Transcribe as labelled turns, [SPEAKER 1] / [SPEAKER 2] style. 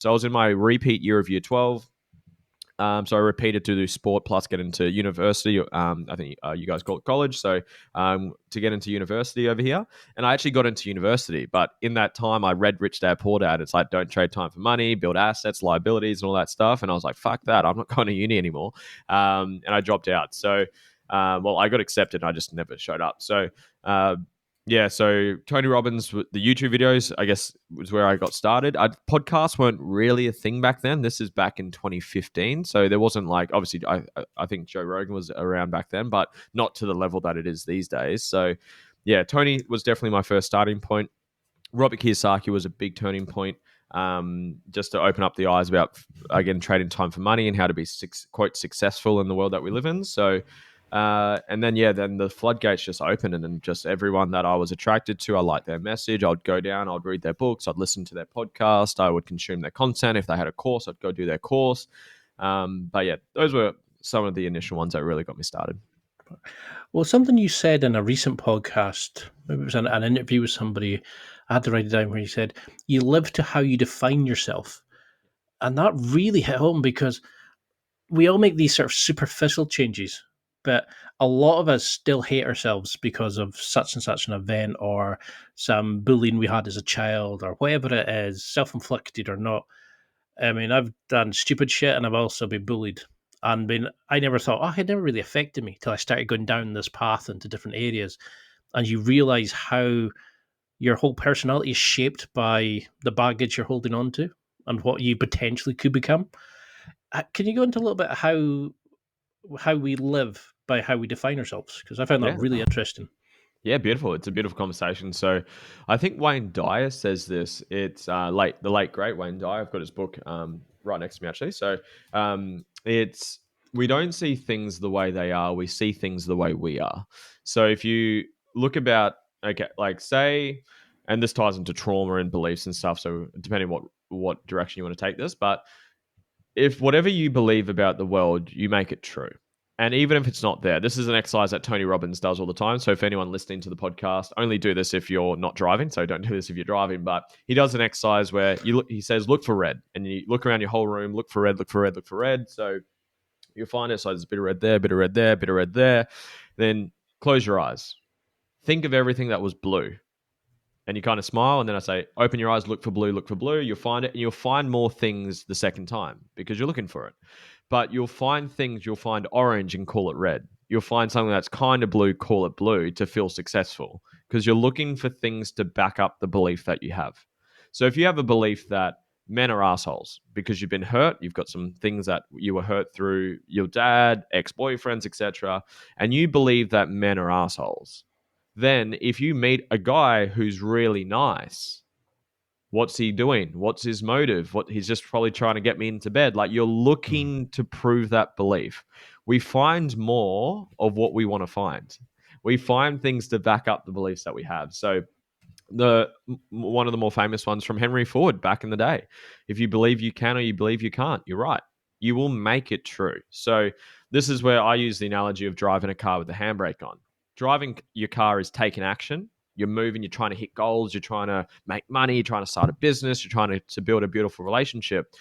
[SPEAKER 1] So I was in my repeat year of year 12. So I repeated to do sport plus get into university. I think you guys call it college. So to get into university over here. And I actually got into university. But in that time, I read Rich Dad Poor Dad. It's like, don't trade time for money, build assets, liabilities, and all that stuff. And I was like, fuck that. I'm not going to uni anymore. And I dropped out. So, well, I got accepted and I just never showed up. So, yeah, so Tony Robbins, the YouTube videos, I guess, was where I got started. Podcasts weren't really a thing back then. This is back in 2015. So there wasn't like, obviously, I think Joe Rogan was around back then, but not to the level that it is these days. So yeah, Tony was definitely my first starting point. Robert Kiyosaki was a big turning point, just to open up the eyes about, again, trading time for money and how to be, quote, successful in the world that we live in. So, and then, yeah, then the floodgates just opened, and then just everyone that I was attracted to, I liked their message. I'd go down, I'd read their books, I'd listen to their podcast, I would consume their content. If they had a course, I'd go do their course. But yeah, those were some of the initial ones that really got me started.
[SPEAKER 2] Well, something you said in a recent podcast, maybe it was an interview with somebody, I had to write it down, where you said, you live to how you define yourself. And that really hit home because we all make these sort of superficial changes, but a lot of us still hate ourselves because of such and such an event or some bullying we had as a child or whatever it is, self inflicted or not. I mean, I've done stupid shit and I've also been bullied. And I never thought, it never really affected me till I started going down this path into different areas. And you realize how your whole personality is shaped by the baggage you're holding on to and what you potentially could become. Can you go into a little bit how we live by how we define ourselves? Because I found that
[SPEAKER 1] Yeah.
[SPEAKER 2] really interesting.
[SPEAKER 1] Yeah, beautiful. It's a beautiful conversation. So, I think Wayne Dyer says this. It's the late great Wayne Dyer. I've got his book right next to me actually. So, it's we don't see things the way they are. We see things the way we are. So, if you look about, okay, like say, and this ties into trauma and beliefs and stuff. So, depending what direction you want to take this, but if whatever you believe about the world, you make it true. And even if it's not there, this is an exercise that Tony Robbins does all the time. So if anyone listening to the podcast, only do this if you're not driving. So don't do this if you're driving. But he does an exercise where he says, look for red. And you look around your whole room, look for red, look for red, look for red. So you'll find it. So there's a bit of red there, bit of red there, bit of red there. Then close your eyes. Think of everything that was blue, and you kind of smile, and then I say, open your eyes, look for blue, look for blue. You'll find it, and you'll find more things the second time because you're looking for it. But you'll find things, you'll find orange and call it red. You'll find something that's kind of blue, call it blue to feel successful because you're looking for things to back up the belief that you have. So if you have a belief that men are assholes because you've been hurt, you've got some things that you were hurt through your dad, ex-boyfriends, etc., and you believe that men are assholes, then if you meet a guy who's really nice, what's he doing? What's his motive? What he's just probably trying to get me into bed. Like you're
[SPEAKER 2] Mm.
[SPEAKER 1] looking to prove that belief. We find more of what we want to find. We find things to back up the beliefs that we have. So the one of the more famous ones from Henry Ford back in the day. If you believe you can or you believe you can't, you're right. You will make it true. So this is where I use the analogy of driving a car with the handbrake on. Driving your car is taking action. You're moving, you're trying to hit goals, you're trying to make money, you're trying to start a business, you're trying to build a beautiful relationship.